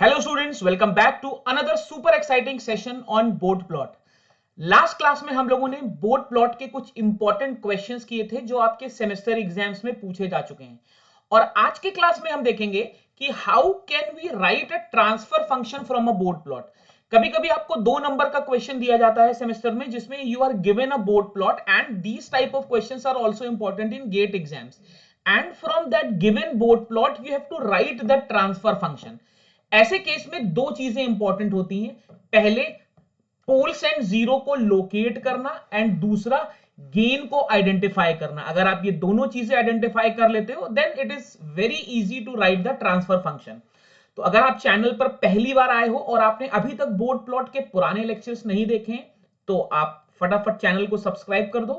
Hello students, welcome back to another super exciting session on Bode plot. Last class में हम लोगों ने board plot के कुछ इंपॉर्टेंट क्वेश्चंस किए थे जो आपके सेमेस्टर एग्जाम्स में पूछे जा चुके हैं। और आज के क्लास में हम देखेंगे कि how can we write a transfer function from a Bode plot. कभी कभी आपको 2 नंबर का क्वेश्चन दिया जाता है सेमेस्टर में जिसमें you are given a Bode plot and these type of questions are also important in GATE exams and from that given Bode plot you have to write the transfer function. ऐसे case में दो चीजें important होती हैं। पहले poles and zero को locate करना and दूसरा गेन को आइडेंटिफाई करना। अगर आप ये दोनों चीजें आइडेंटिफाई कर लेते हो then it is very easy to write the transfer function. तो अगर आप चैनल पर पहली बार आए हो और आपने अभी तक बोर्ड प्लॉट के पुराने लेक्चर्स नहीं देखे हैं तो आप फटाफट चैनल को सब्सक्राइब कर दो।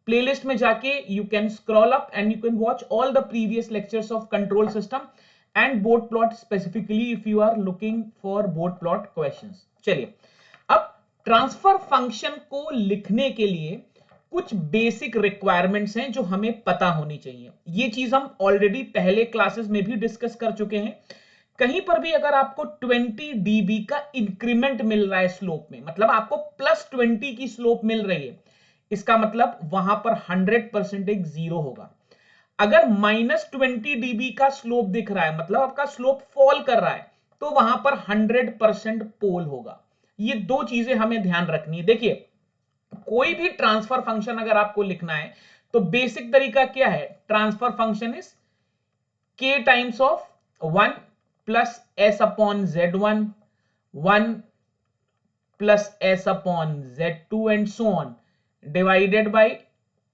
प्लेलिस्ट में जाके you can scroll up and you can watch all the previous lectures of control system and Bode plot specifically if you are looking for Bode plot questions. चलिए, अब ट्रांसफर फंक्शन को लिखने के लिए कुछ बेसिक रिक्वायरमेंट्स हैं जो हमें पता होनी चाहिए। ये चीज हम ऑलरेडी पहले क्लासेस में भी डिस्कस कर चुके हैं। कहीं पर भी अगर आपको 20 dB का इंक्रीमेंट मिल रहा है स्लोप में, मतलब आपको +20 की स्लोप मिल रही है, इसका मतलब वहां पर 100% एक जीरो होगा। अगर -20 dB का स्लोप दिख रहा है, मतलब आपका स्लोप फॉल कर रहा है, तो वहां पर 100% पोल होगा। ये दो चीजें हमें ध्यान रखनी है। देखिए, कोई भी ट्रांसफर फंक्शन अगर आपको लिखना है तो बेसिक तरीका क्या है? Transfer function is k times of 1 plus s upon z1, 1 plus s upon z2 and so on, divided by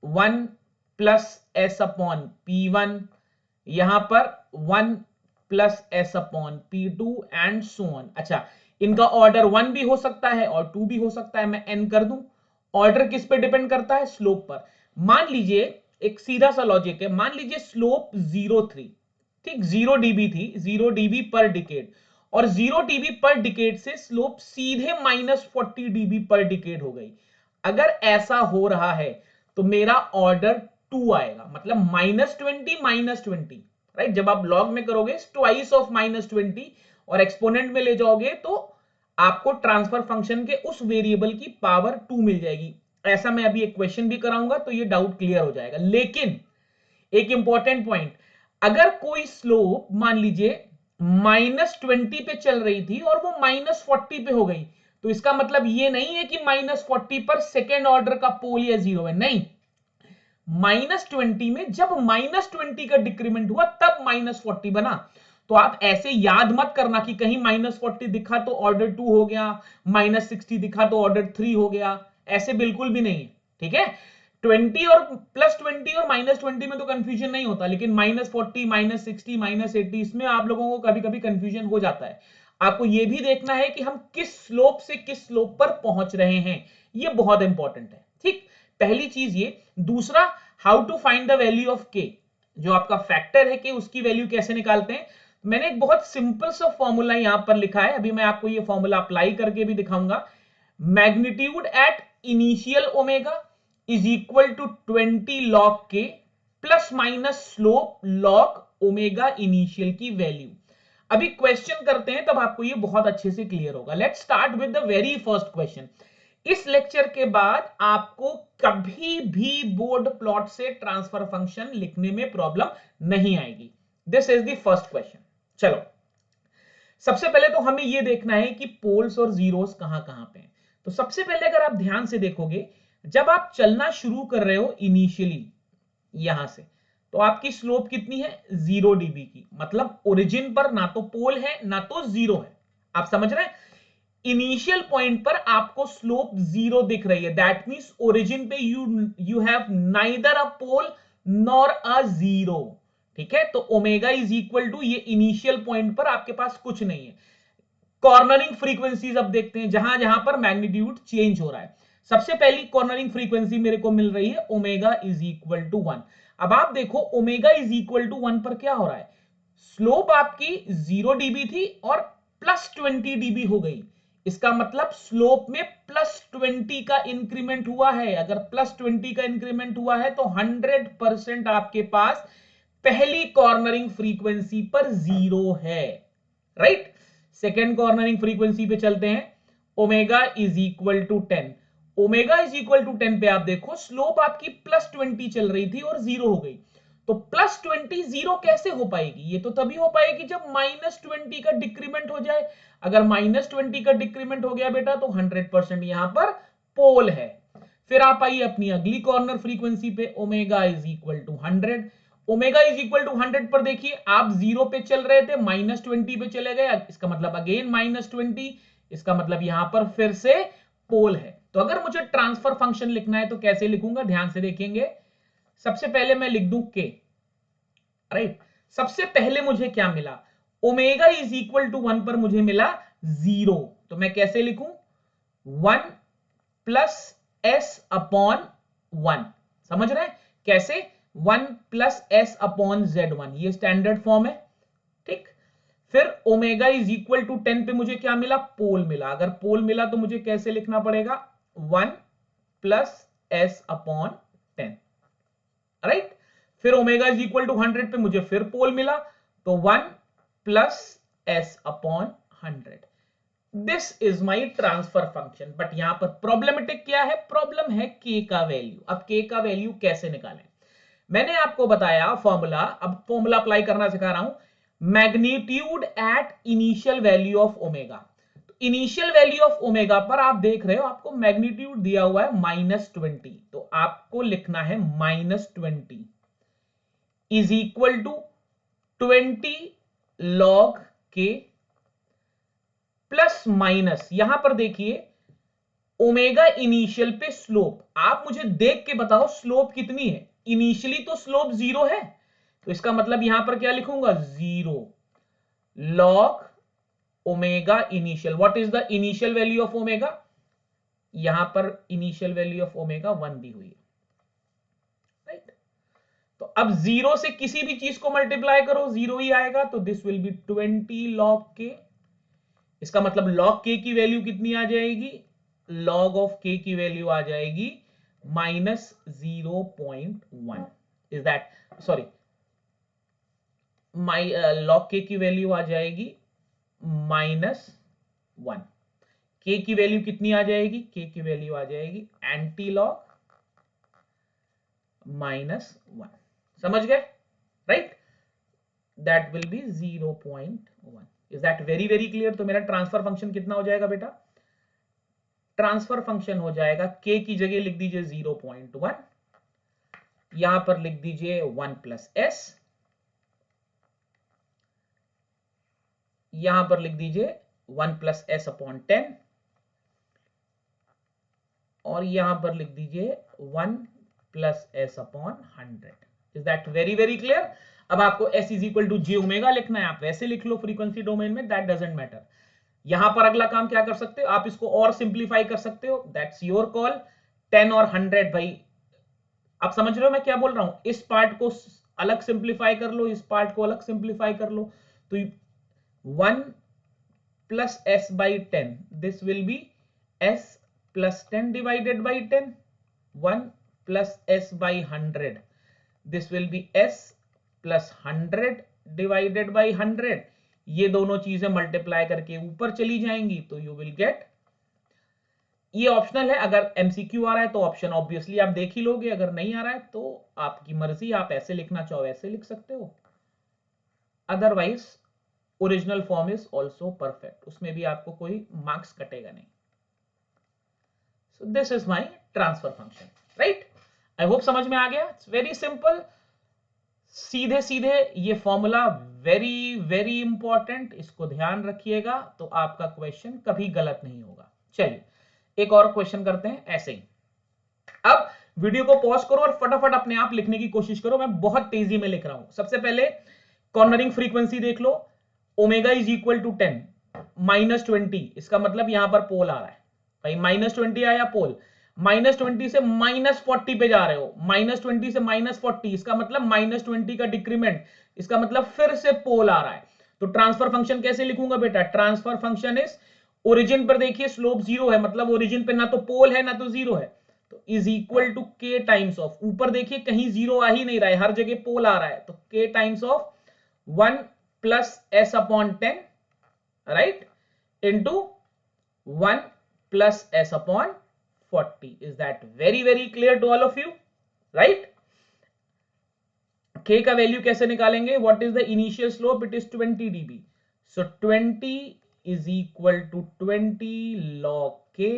1 plus s upon p1, यहां पर 1 plus s upon p2 and so on. अच्छा, इनका order 1 भी हो सकता है और 2 भी हो सकता है, मैं n कर दूं। ऑर्डर किस पे डिपेंड करता है? स्लोप पर। मान लीजिए, एक सीधा सा लॉजिक है, मान लीजिए स्लोप 0.3, ठीक, 0 dB थी, 0 dB पर डिकेड, और 0 dB पर डिकेड से स्लोप सीधे -40 dB पर डिकेड हो गई। अगर ऐसा हो रहा है तो मेरा ऑर्डर 2 आएगा, मतलब -20 राइट। जब आप लॉग में करोगे ट्वाइस ऑफ -20 और एक्सपोनेंट में ले जाओगे तो आपको ट्रांसफर फंक्शन के उस वेरिएबल की पावर 2 मिल जाएगी। ऐसा मैं अभी एक क्वेश्चन भी कराऊंगा तो ये डाउट क्लियर हो जाएगा। लेकिन एक इंपॉर्टेंट पॉइंट, अगर कोई स्लोप मान लीजिए -20 पे चल रही थी और वो -40 पे हो गई, तो इसका मतलब ये नहीं है कि -40 पर सेकेंड ऑर्डर का पोल या जीरो है, नहीं। -20 में जब -20 का डिक्रीमेंट हुआ तब -40 बना। तो आप ऐसे याद मत करना कि कहीं -40 दिखा तो ऑर्डर 2 हो गया, -60 दिखा तो ऑर्डर 3 हो गया, ऐसे बिल्कुल भी नहीं है, ठीक है। 20 और +20 और -20 में तो कंफ्यूजन नहीं होता, लेकिन -40, -60, -80 इसमें आप लोगों को कभी कभी कंफ्यूजन हो जाता है। आपको यह भी देखना है कि हम किस स्लोप से किस स्लोप पर पहुंच रहे हैं, यह बहुत इंपॉर्टेंट है, ठीक। पहली चीज ये। दूसरा, how to find the value of K, जो आपका फैक्टर है कि उसकी वैल्यू कैसे निकालते हैं। मैंने एक बहुत सिंपल सा फॉर्मूला यहां पर लिखा है, अभी मैं आपको ये फॉर्मूला अप्लाई करके भी दिखाऊंगा। Magnitude at initial omega is equal to 20 log k plus minus slope log omega initial की वैल्यू। अभी क्वेश्चन करते हैं तब आपको ये बहुत अच्छे से क्लियर होगा। Let's start with the very first question. इस लेक्चर के बाद आपको कभी भी बोर्ड प्लॉट से ट्रांसफर फंक्शन लिखने में प्रॉब्लम नहीं आएगी। This is the first question. चलो, सबसे पहले तो हमें यह देखना है कि पोल्स और जीरोस कहां कहां पे हैं। तो सबसे पहले अगर आप ध्यान से देखोगे, जब आप चलना शुरू कर रहे हो इनिशियली यहां से, तो आपकी स्लोप कितनी है? 0 dB की, मतलब ओरिजिन पर ना तो पोल है ना तो जीरो है। आप समझ रहे हैं? इनिशियल पॉइंट पर आपको स्लोप 0 दिख रही है, दैट मींस ओरिजिन पे you have neither a pole nor a zero, ठीक है। तो ओमेगा इज इक्वल टू, ये इनिशियल पॉइंट पर आपके पास कुछ नहीं है। कॉर्नरिंग फ्रीक्वेंसीज अब देखते हैं, जहां जहां पर मैग्नीट्यूड चेंज हो रहा है। सबसे पहली कॉर्नरिंग फ्रीक्वेंसी मेरे को मिल रही है ओमेगा इज इक्वल टू 1। अब आप देखो ओमेगा इज इक्वल टू 1 पर क्या हो रहा है, स्लोप आपकी 0 dB थी और +20 dB हो गई। इसका मतलब स्लोप में +20 का इंक्रीमेंट हुआ है। अगर +20 का इंक्रीमेंट हुआ है तो 100% आपके पास पहली कॉर्नरिंग फ्रीक्वेंसी पर जीरो है, राइट। सेकेंड कॉर्नरिंग फ्रीक्वेंसी पे चलते हैं, omega is equal to 10। Omega is equal to 10 पे आप देखो स्लोप आपकी +20 चल रही थी और 0 हो गई। तो +20 0 कैसे हो पाएगी? ये तो तभी हो पाएगी जब -20 का डिक्रीमेंट हो जाए। अगर -20 का डिक्रीमेंट हो गया बेटा तो 100% यहां पर पोल है। फिर आप आइए अपनी अगली कॉर्नर फ्रीक्वेंसी पे, omega is equal to 100। Omega is equal to 100 पर देखिए आप 0 पे चल रहे थे, -20 पे चले गए, इसका मतलब अगेन -20, इसका मतलब यहां पर फिर से पोल है। तो अगर मुझे ट्रांसफर फंक्शन लिखना है तो कैसे लिखूंगा, ध्यान से देखेंगे। सबसे पहले मैं लिख दूं के, राइट। सबसे पहले मुझे क्या मिला, ओमेगा इज इक्वल टू 1 पर मुझे मिला 0, तो मैं कैसे लिखूं, 1 प्लस एस अपॉन 1। समझ रहे हैं कैसे, 1 प्लस एस अपॉन Z1, ये स्टैंडर्ड फॉर्म है, ठीक। फिर ओमेगा इज इक्वल टू 10 पे मुझे क्या मिला, पोल मिला। अगर पोल मिला तो मुझे कैसे लिखना पड़ेगा, 1 प्लस एस अपॉन 10, राइट। फिर ओमेगा इज इक्वल टू 100 पे मुझे फिर पोल मिला, तो 1 plus S upon 100। This is my transfer function. But यहां पर प्रॉब्लमेटिक क्या है, प्रॉब्लम है के का वैल्यू। अब के का वैल्यू कैसे निकालें, मैंने आपको बताया फॉर्मूला, अब फॉर्मूला अप्लाई करना सिखा रहा हूं, magnitude at initial value of omega. तो इनिशियल वैल्यू ऑफ ओमेगा पर आप देख रहे हो आपको मैग्नीट्यूड दिया हुआ है -20, तो आपको लिखना है -20 इज इक्वल टू 20 लॉग के प्लस माइनस, यहां पर देखिए ओमेगा इनिशियल पे स्लोप, आप मुझे देख के बताओ स्लोप कितनी है। इनिशियली तो स्लोप 0 है, तो इसका मतलब यहां पर क्या लिखूंगा, 0 log omega initial. What is the initial value of omega, यहां पर इनिशियल वैल्यू ऑफ ओमेगा 1 दी हुई है, राइट। तो अब 0 से किसी भी चीज को मल्टीप्लाई करो 0 ही आएगा, तो दिस विल बी 20 लॉग के। इसका मतलब लॉग के की वैल्यू कितनी आ जाएगी, लॉग ऑफ के की वैल्यू आ जाएगी -0.1। इज दैट, सॉरी, लॉग के की वैल्यू आ जाएगी -1। के की वैल्यू कितनी आ जाएगी, के की वैल्यू आ जाएगी एंटी लॉग -1। समझ गए, right. That will be 0.1। Is that very very clear. तो मेरा ट्रांसफर फंक्शन कितना हो जाएगा बेटा, ट्रांसफर फंक्शन हो जाएगा के की जगह लिख दीजिए 0.1, यहां पर लिख दीजिए 1 प्लस एस, यहां पर लिख दीजिए 1 प्लस एस अपॉन 10, और यहां पर लिख दीजिए 1 plus S upon 100। Is that very very clear. अब आपको s is equal to J omega लिखना है, आप वैसे लिख लो फ्रीक्वेंसी डोमेन में, दैट डजंट मैटर। यहां पर अगला काम क्या कर सकते हो, आप इसको और सिंप्लीफाई कर सकते हो, दैट्स योर कॉल। 10 और 100 भाई, आप समझ रहे हो मैं क्या बोल रहा हूं, इस पार्ट को अलग सिंप्लीफाई कर लो, इस पार्ट को अलग सिंप्लीफाई कर लो, तो 1 plus S by 10, this will be s plus 10 divided by 10, 1 plus S by 100, this will be s plus 100 divided by 100। ये दोनों चीजें मल्टीप्लाई करके ऊपर चली जाएंगी, तो यू विल गेट, ये ऑप्शनल है, अगर एमसीक्यू आ रहा है तो ऑप्शन ऑब्वियसली आप देख ही लोगे, अगर नहीं आ रहा है तो आपकी मर्जी, आप ऐसे लिखना चाहो ऐसे लिख सकते हो, otherwise original form is also perfect, उसमें भी आपको कोई मार्क्स कटेगा नहीं। So this is my transfer function, right. I hope समझ में आ गया, इट्स वेरी सिंपल, सीधे सीधे ये फॉर्मूला वेरी वेरी इंपॉर्टेंट, इसको ध्यान रखिएगा तो आपका क्वेश्चन कभी गलत नहीं होगा। चलिए एक और क्वेश्चन करते हैं ऐसे ही। अब वीडियो को पॉज करो और फटाफट अपने आप लिखने की कोशिश करो, मैं बहुत तेजी में लिख रहा हूं। सबसे पहले कॉर्नरिंग फ्रीक्वेंसी देख लो, ओमेगा इज इक्वल टू 10, -20, इसका मतलब यहां पर पोल आ रहा है भाई, -20 आया पोल, -20 से -40 पे जा रहे हो, -20 से -40, इसका मतलब -20 का डिक्रीमेंट, इसका मतलब फिर से पोल आ रहा है। तो ट्रांसफर फंक्शन कैसे लिखूंगा बेटा, ट्रांसफर फंक्शन इज, ओरिजिन पर देखिए स्लोप 0 है, मतलब ओरिजिन पे ना तो पोल है ना तो 0 है, तो इज इक्वल टू के टाइम्स ऑफ, ऊपर देखिए कहीं 0 आ ही नहीं रहा है, हर जगह पोल आ रहा है, तो के times of 1 plus S upon 10, right. into 1 plus s upon 40. Is that very clear to all of you? Right? k का वैल्यू कैसे निकालेंगे? What is the initial slope? It is 20 dB. So 20 is equal to 20 log k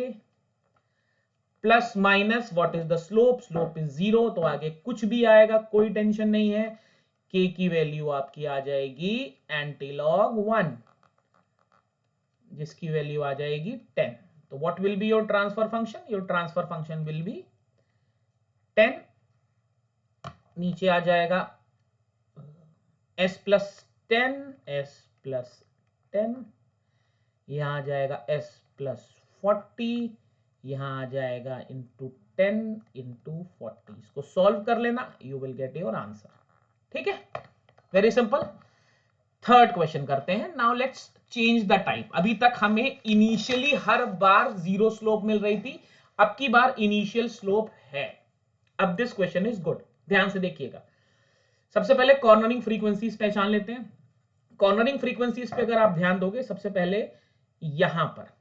plus minus what is the slope? Slope is 0, तो आगे कुछ भी आएगा कोई tension नहीं है। k की वैल्यू आपकी आ जाएगी एंटीलॉग 1, जिसकी वैल्यू आ जाएगी 10। तो what will be your transfer function? Your transfer function will be 10, नीचे आ जाएगा s प्लस 10, s प्लस 10, यहां आ जाएगा s प्लस 40, यहां आ जाएगा इंटू 10 इंटू 40। इसको सॉल्व कर लेना, you will get your answer. ठीक है, वेरी सिंपल। थर्ड क्वेश्चन करते हैं। Now let's change the type. अभी तक हमें इनिशियली हर बार जीरो स्लोप मिल रही थी, अब की बार इनिशियल स्लोप है। अब दिस क्वेश्चन इज गुड, ध्यान से देखिएगा। सबसे पहले कॉर्नरिंग फ्रीक्वेंसीज पहचान लेते हैं। कॉर्नरिंग फ्रीक्वेंसीज पे अगर आप ध्यान दोगे, सबसे पहले यहां पर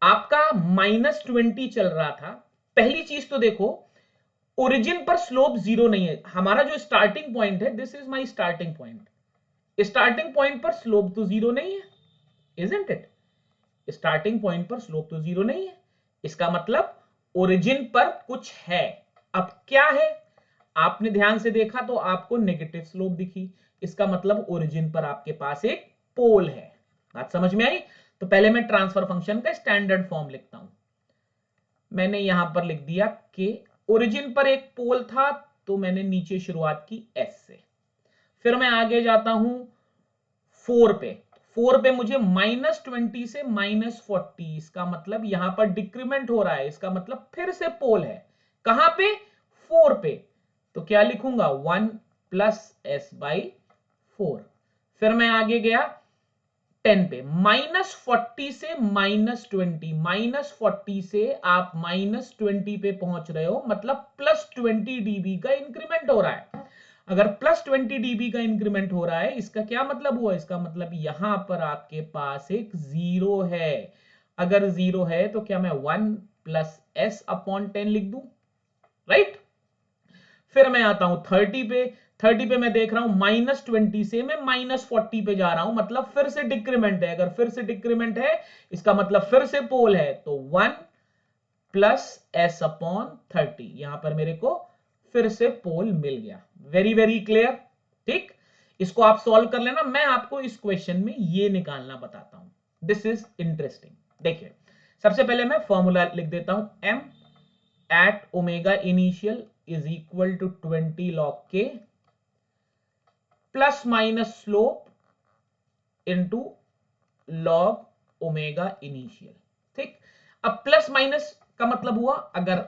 आपका -20 चल रहा था। पहली चीज तो देखो, ओरिजिन पर स्लोप 0 नहीं है। हमारा जो स्टार्टिंग पॉइंट है, this is my starting point. Starting point पर स्लोप तो 0 नहीं है, इजंट इट? स्टार्टिंग पॉइंट पर स्लोप तो 0 नहीं है, इसका मतलब ओरिजिन पर कुछ है। अब क्या है? आपने ध्यान से देखा तो आपको नेगेटिव स्लोप दिखी, इसका मतलब ओरिजिन पर आपके पास एक पोल है। बात समझ में आई? तो पहले मैं ट्रांसफर फंक्शन का स्टैंडर्ड फॉर्म लिखता हूं। मैंने यहां पर लिख दिया कि ओरिजिन पर एक पोल था, तो मैंने नीचे शुरुआत की s से। फिर मैं आगे जाता हूं 4 पे। 4 पे मुझे -20 से -40, इसका मतलब यहां पर डिक्रीमेंट हो रहा है, इसका मतलब फिर से पोल है। कहां पे? 4 पे। तो क्या लिखूंगा? 1 प्लस s/4। फिर मैं आगे गया 10 पे, -40 से -20, -40 से आप -20 पे पहुंच रहे हो, मतलब +20 dB का इंक्रीमेंट हो रहा है। अगर +20 dB का इंक्रीमेंट हो रहा है, इसका क्या मतलब हुआ? इसका मतलब यहां पर आपके पास एक 0 है। अगर 0 है तो क्या मैं 1 प्लस s/10 लिख दूं? राइट? फिर मैं आता हूं 30 पे। 30 पे मैं देख रहा हूं -20 से मैं -40 पे जा रहा हूं, मतलब फिर से डिक्रीमेंट है। अगर फिर से डिक्रीमेंट है, इसका मतलब फिर से पोल है, तो 1 प्लस s/30। यहां पर मेरे को फिर से पोल मिल गया। Very clear? ठीक, इसको आप सॉल्व कर लेना। मैं आपको इस क्वेश्चन में ये निकालना बताता हूं। This is interesting. देखिए, सबसे पहले मैं फॉर्मूला लिख देता हूं। m at omega initial is equal to 20 log k plus minus slope into log omega initial। ठीक, अब प्लस माइनस का मतलब हुआ, अगर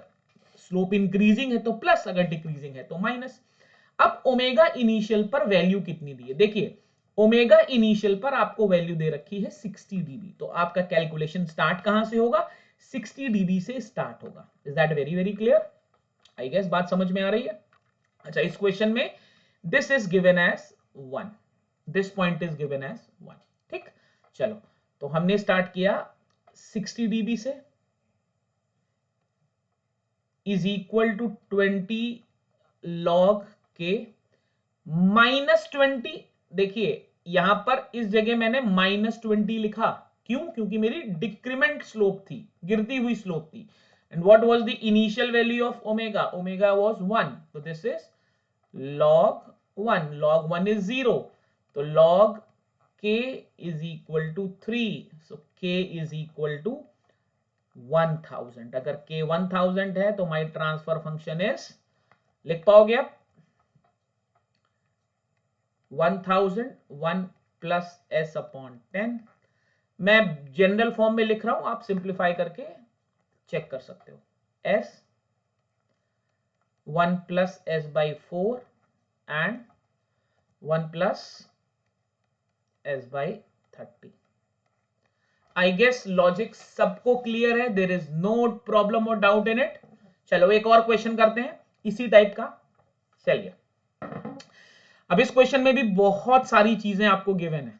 स्लोप इंक्रीजिंग है तो प्लस, अगर डिक्रीजिंग है तो माइनस। अब ओमेगा इनिशियल पर वैल्यू कितनी दी है? देखिए, ओमेगा इनिशियल पर आपको वैल्यू दे रखी है 60 dB, तो आपका कैलकुलेशन स्टार्ट कहां से होगा? 60 dB से स्टार्ट होगा। Is that very clear? I guess बात समझ में आ रही है। अच्छा, इस क्वेश्चन में this is given as 1, this point is given as 1। ठीक, चलो, तो हमने स्टार्ट किया 60 dB से, is equal to 20 log k -20। देखिए, यहां पर इस जगह मैंने -20 लिखा, क्यों? क्योंकि मेरी डिक्रीमेंट स्लोप थी, गिरती हुई स्लोप थी। And what was the initial value of omega? Omega was 1, तो this is log 1। log 1 is 0, तो log k is equal to 3, so k is equal to 1000। अगर k 1000 है तो माय ट्रांसफर फंक्शन इज, लिख पाओगे आप, 1000 1 plus s/10। मैं general form में लिख रहा हूं, आप सिंप्लीफाई करके चेक कर सकते हो। s 1 plus s/4 and 1 plus s/30। I guess logic सबको क्लियर है, देयर इज नो प्रॉब्लम और डाउट इन इट। चलो, एक और क्वेश्चन करते हैं इसी टाइप का। चलिए, अब इस क्वेश्चन में भी बहुत सारी चीजें आपको गिवन है।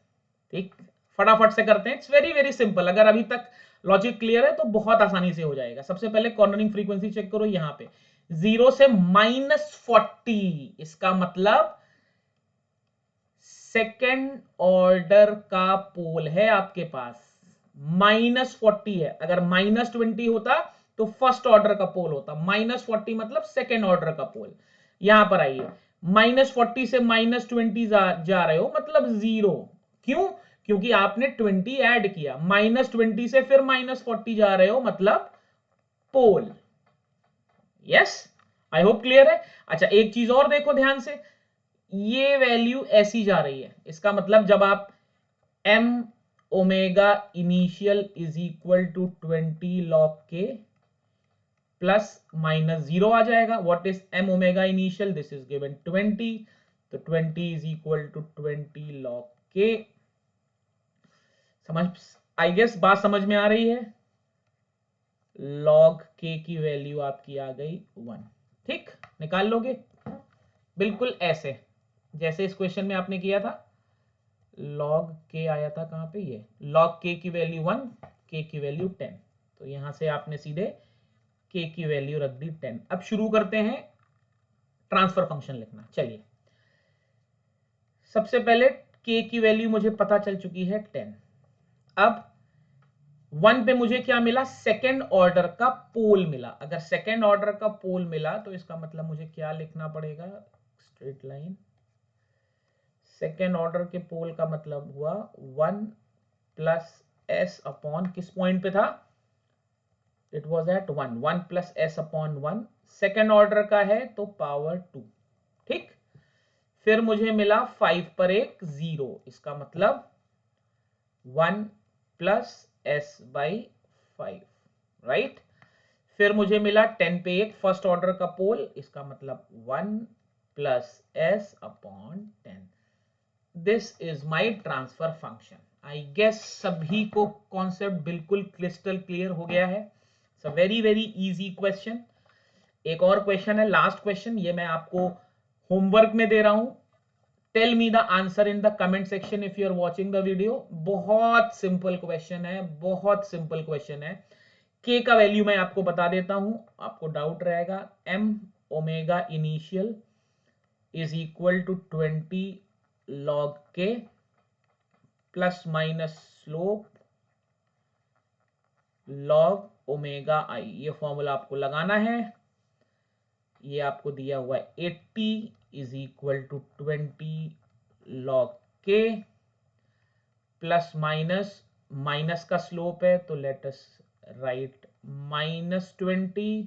ठीक, फटाफट से करते हैं, इट्स वेरी वेरी सिंपल। अगर अभी तक लॉजिक क्लियर है तो बहुत आसानी से हो जाएगा। सबसे पहले कॉर्नरिंग फ्रीक्वेंसी चेक करो यहां पे 0 से -40, इसका मतलब सेकेंड ऑर्डर का पोल है आपके पास, -40 है। अगर -20 होता तो फर्स्ट ऑर्डर का पोल होता, -40 मतलब सेकेंड ऑर्डर का पोल। यहां पर आइए, -40 से -20 जा रहे हो मतलब 0। क्यों? क्योंकि आपने 20 ऐड किया। -20 से फिर -40 जा रहे हो मतलब पोल। यस, आई होप क्लियर है। अच्छा, एक चीज और देखो ध्यान से, ये वैल्यू ऐसी जा रही है, इसका मतलब जब आप m omega initial is equal to 20 log k plus -0 आ जाएगा। What is m omega initial? This is given 20, तो 20 is equal to 20 log k। समझ, आई गेस बात समझ में आ रही है। log k की वैल्यू आपकी आ गई 1। ठीक, निकाल लोगे बिल्कुल ऐसे जैसे इस क्वेश्चन में आपने किया था। log k आया था कहां पे, ये log k की वैल्यू 1, k की वैल्यू 10, तो यहां से आपने सीधे k की वैल्यू रख दी 10। अब शुरू करते हैं ट्रांसफर फंक्शन लिखना। चलिए, सबसे पहले k की वैल्यू मुझे पता चल चुकी है 10। अब 1 पे मुझे क्या मिला? सेकेंड ऑर्डर का पोल मिला। अगर सेकेंड ऑर्डर का पोल मिला तो इसका मतलब मुझे क्या लिखना पड़ेगा? स्ट्रेट लाइन, सेकेंड ऑर्डर के पोल का मतलब हुआ 1 प्लस s अपॉन, किस पॉइंट पे था? It was at 1, 1 plus s upon 1, second order का है तो पावर 2। ठीक, फिर मुझे मिला 5 पर एक 0, इसका मतलब 1 प्लस s बाई 5, राइट। फिर मुझे मिला 10 पे एक फर्स्ट ऑर्डर का पोल, इसका मतलब 1 plus s upon 10। This is my transfer function. I guess सभी को कॉन्सेप्ट बिल्कुल क्रिस्टल क्लियर हो गया है। It's a very very easy question. एक और क्वेश्चन है, लास्ट क्वेश्चन, ये मैं आपको होमवर्क में दे रहा हूं। Tell me the answer in the comment section if you are watching the video. बहुत सिंपल क्वेश्चन है, बहुत सिंपल क्वेश्चन है। के का वैल्यू मैं आपको बता देता हूं, आपको डाउट रहेगा। m omega initial is equal to 20 log k plus minus slope log omega i। ये फॉर्मूला आपको लगाना है। ये आपको दिया हुआ है 80 is equal to 20 log k plus minus, minus का स्लोप है तो let us write -20।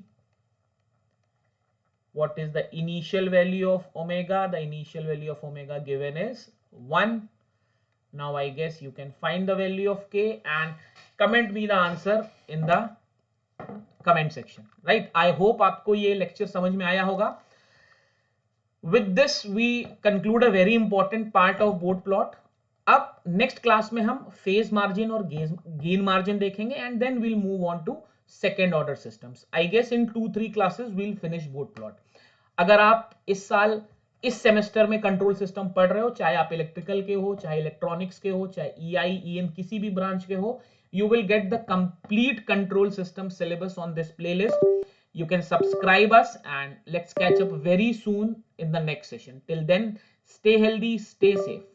what is the initial value of omega? The initial value of omega given is 1. Now I guess you can find the value of k and comment me the answer in the comment section, right? I hope आपको ये lecture समझ में आया होगा। With this we conclude a very important part of board plot. अब next class में हम phase margin और गेन मार्जिन देखेंगे and then we'll move on to second order systems. I guess in 2-3 classes we'll finish board plot. अगर आप इस साल इस सेमेस्टर में कंट्रोल सिस्टम पढ़ रहे हो, चाहे आप इलेक्ट्रिकल के हो, चाहे इलेक्ट्रॉनिक्स के हो, चाहे EI EM किसी भी ब्रांच के हो, you will get the complete control system syllabus on this playlist. You can subscribe us and let's catch up very soon in the next session. Till then, stay healthy, stay safe.